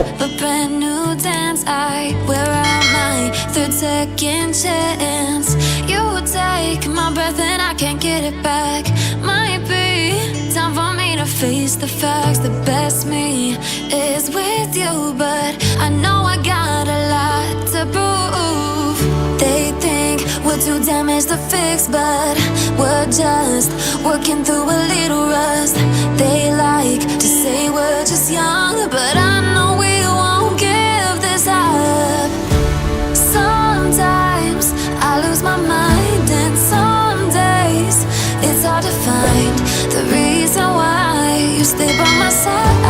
a brand new dance. I wear out my third second chance. You take my breath and I can't get it back. Might be time for me to face the facts. The best me is with you, but I know I got a lot to prove. They think we're too damaged to fix, but we're just working through a little rust. They like to say we're just young, but I know we won't give this up. Sometimes I lose my mind, and some days it's hard to find the reason why you stay by my side.